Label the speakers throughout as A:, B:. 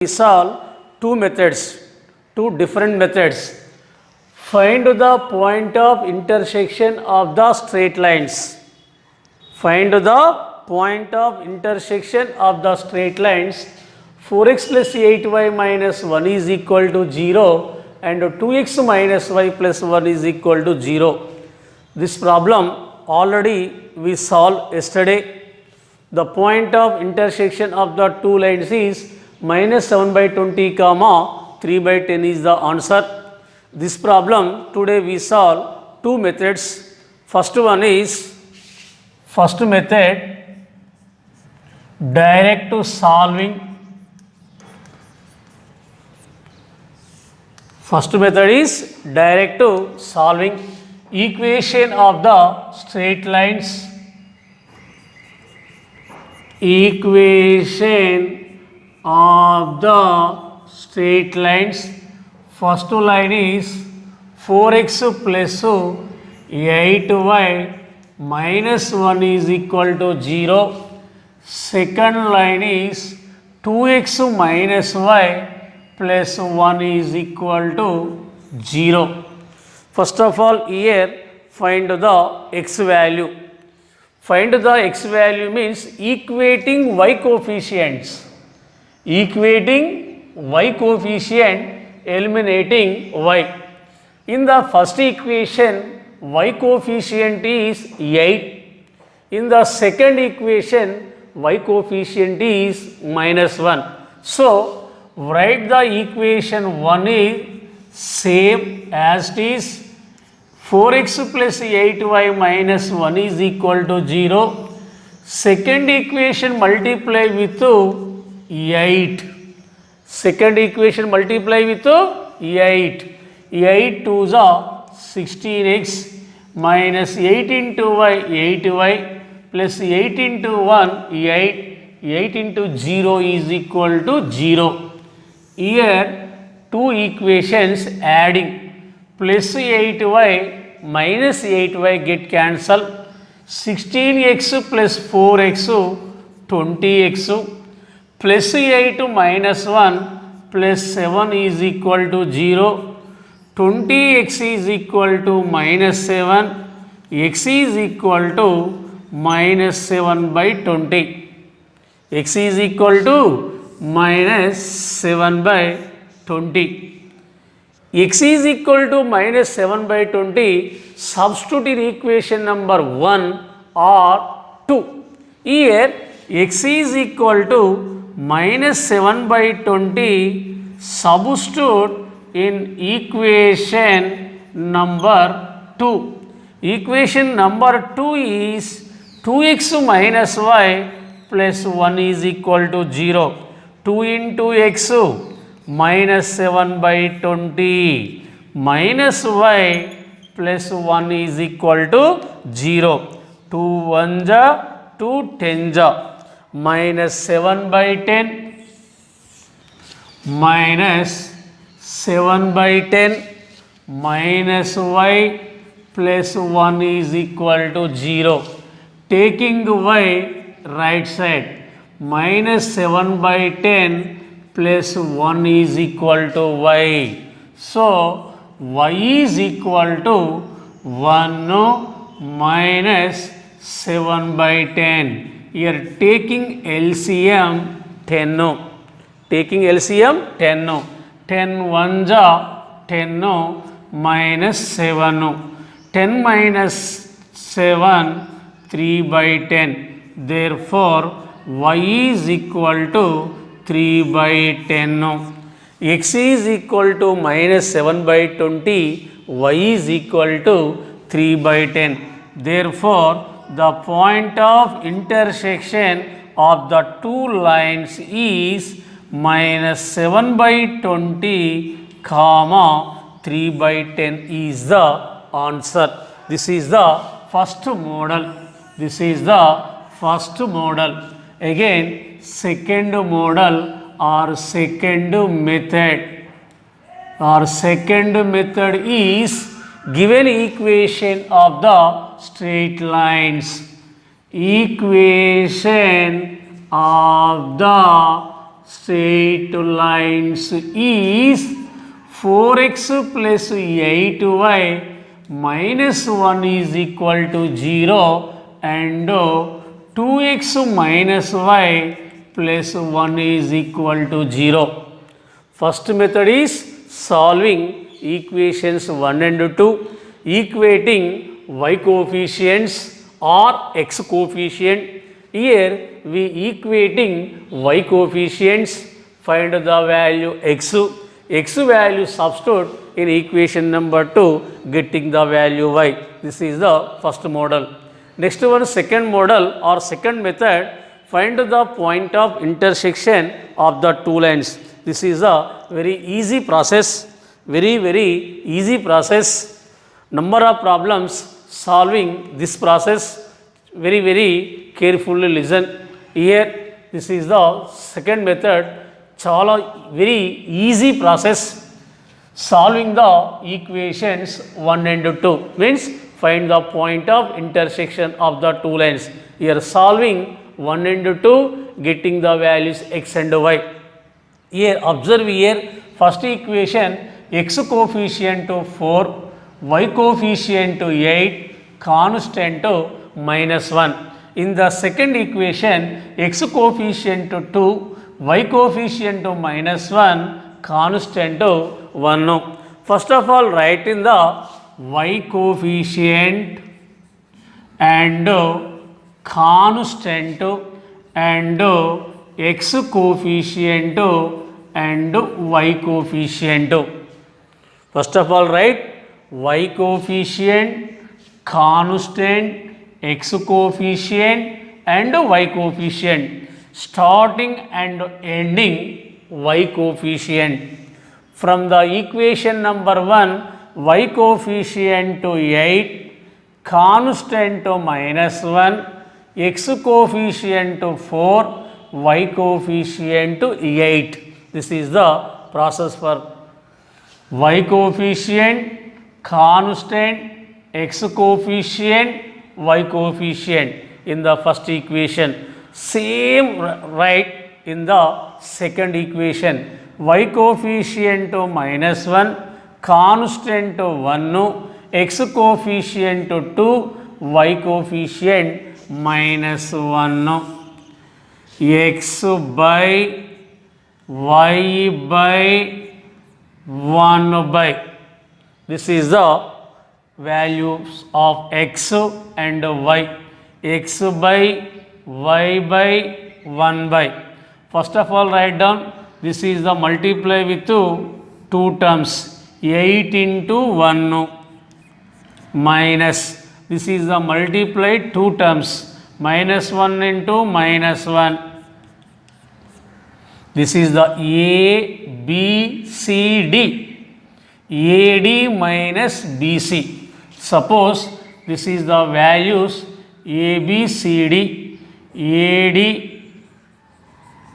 A: We solve two different methods. Find the point of intersection of the straight lines. Find the point of intersection of the straight lines. 4x plus 8y minus 1 is equal to 0 and 2x minus y plus 1 is equal to 0. This problem already we solved yesterday. The point of intersection of the two lines is minus 7 by 20 comma 3 by 10 is the answer. This problem today we solve two methods. First one is first method, direct to solving. First method is direct to solving equation of the straight lines. Equation of the straight lines. First line is 4x plus 8y minus 1 is equal to 0. Second line is 2x minus y plus 1 is equal to 0. First of all, here find the x value. Find the x value means equating y coefficients. Equating y coefficient, eliminating y. In the first equation, y coefficient is 8. In the second equation, y coefficient is minus 1. So, write the equation 1 is same as it is. 4x plus 8y minus 1 is equal to 0. Second equation multiply with 8. Second equation multiply with 8. 8 to the 16x minus 8 into y 8y plus 8 into 1 8. 8 into 0 is equal to 0. Here two equations adding. Plus 8y minus 8y get cancelled. 16x plus 4x 20x plus 8 minus 1 plus 7 is equal to 0. 20x is equal to minus 7. X is equal to minus 7 by 20. X is equal to minus 7 by 20. X is equal to minus 7 by 20, substitute in equation number 1 or 2. Here x is equal to minus 7 by 20, substitute in equation number 2. Equation number 2 is 2x minus y plus 1 is equal to 0. 2 into x minus 7 by 20 minus y plus 1 is equal to 0. 2 1 ja 2 10 ja minus 7 by 10 minus 7 by 10 minus y plus 1 is equal to 0. Taking y right side, minus 7 by 10 plus 1 is equal to y. So, y is equal to 1 minus 7 by 10. Here taking LCM 10. Taking LCM 10. 10 1 ja 10 minus 7. 10 minus 7 3 by 10. Therefore, y is equal to 3 by 10. X is equal to minus 7 by 20. Y is equal to 3 by 10. Therefore, the point of intersection of the two lines is minus 7 by 20 comma 3 by 10 is the answer. This is the first model. This is the first model. Again, second model or second method is given equation of the straight lines. Equation of the straight lines is 4x plus 8y minus 1 is equal to 0 and 2x minus y plus 1 is equal to 0. First method is solving equations 1 and 2, equating y coefficients or x coefficient. Here we equating y coefficients, find the value x value substitute in equation number 2, getting the value y. This is the first model. Next one, second model or second method, find the point of intersection of the two lines. This is a very easy process, very easy process. Number of problems solving this process, very carefully listen. Here this is the second method, chala very easy process. Solving the equations 1 and 2 means find the point of intersection of the two lines. Here solving 1 and 2, getting the values x and y. Here observe, here first equation, x coefficient to 4, y coefficient to 8, constant to -1. In the second equation, x coefficient to 2, y coefficient to -1, constant to 1. First of all, write in the y coefficient and constant and x coefficient and y coefficient. First of all, write y coefficient, constant, x coefficient and y coefficient. Starting and ending y coefficient. From the equation number 1, y coefficient to 8, constant to -1, x coefficient to 4, y coefficient to 8. This is the process for y coefficient, constant, x coefficient, y coefficient in the first equation. Same right in the second equation. Y coefficient to -1, constant to 1, x coefficient to 2, y coefficient -1. X by y by 1 by. This is the values of x and y. X by y by 1 by. First of all, write down, this is the multiply with two terms, 8 into 1 minus, this is the multiply two terms, -1 into -1. This is the A, B, C, D. AD minus BC. Suppose this is the values ABCD, AD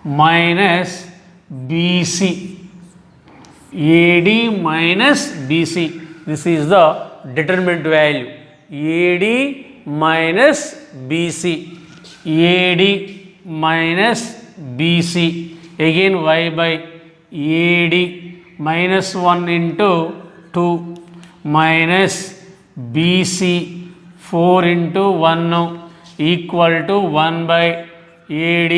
A: minus BC, AD minus BC. This is the determinant value, AD minus BC, AD minus BC. Again y by AD -1 into 2 minus BC 4 into 1 equal to 1 by AD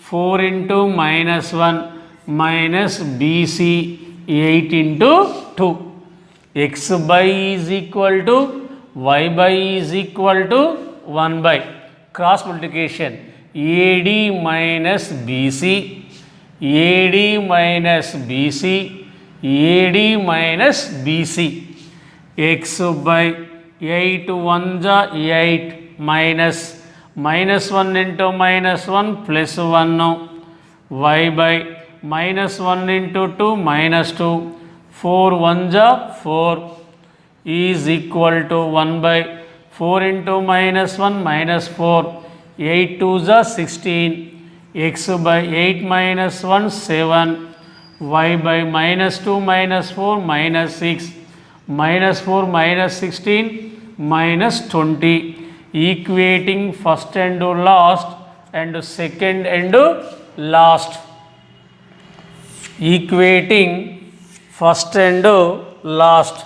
A: 4 into -1 minus BC 8 into 2. X by is equal to y by is equal to 1 by cross multiplication, AD minus BC, AD minus BC, AD minus BC. X by 8 1 8 minus -1 into -1 plus 1, y by -1 into 2 minus 2, 4 1 4 is equal to 1 by 4 into -1 minus 4, 8 2 16, x by 8 minus 1 7, y by -2 minus 4 minus 6, minus 4 minus 16 minus 20, equating first and last and second and last. equating first and last.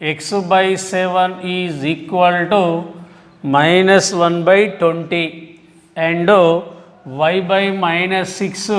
A: X by 7 is equal to minus 1 by 20 and y by minus 6.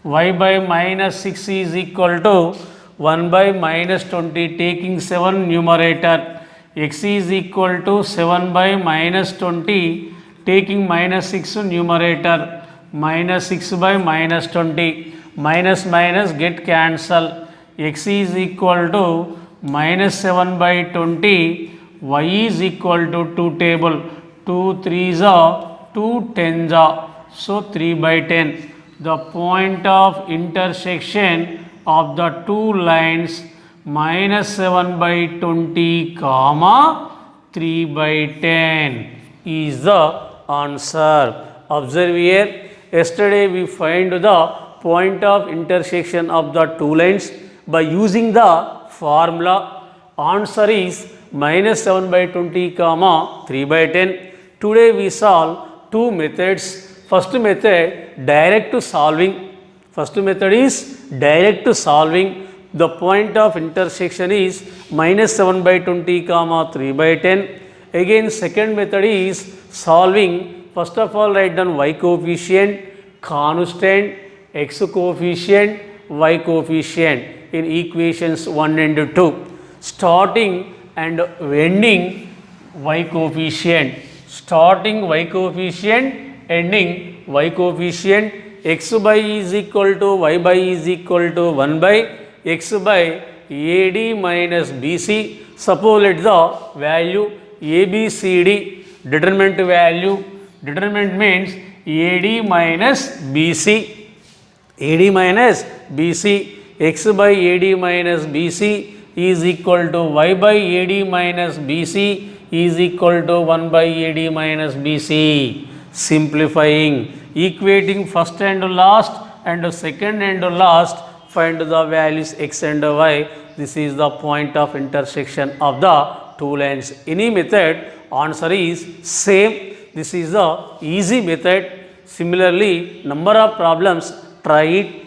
A: Y by minus 6 is equal to 1 by minus 20, taking 7 numerator. X is equal to 7 by minus 20, taking minus 6 numerator. Minus 6 by minus 20. Minus minus get cancel. X is equal to minus 7 by 20. Y is equal to 2 table. 2 3s are 2 10s are. So 3 by 10. The point of intersection of the two lines minus 7 by 20 comma 3 by 10 is the answer. Observe here. Yesterday we find the point of intersection of the two lines by using the formula. Answer is minus 7 by 20 comma 3 by 10. Today we solve two methods. First method, direct to solving. First method is direct to solving. The point of intersection is minus 7 by 20 comma 3 by 10. Again second method is solving. First of all write down y coefficient, constant, x coefficient, y coefficient in equations 1 and 2. Starting and ending y coefficient. Starting y coefficient, ending y coefficient. X by is equal to y by is equal to 1 by x by AD minus BC. Suppose let the value ABCD, determinant value. Determinant means AD minus BC. AD minus BC. X by AD minus BC is equal to y by AD minus BC is equal to 1 by AD minus BC. Simplifying, equating first and last and second and last, find the values x and y. This is the point of intersection of the two lines. Any method, answer is same. This is the easy method. Similarly, number of problems, try it.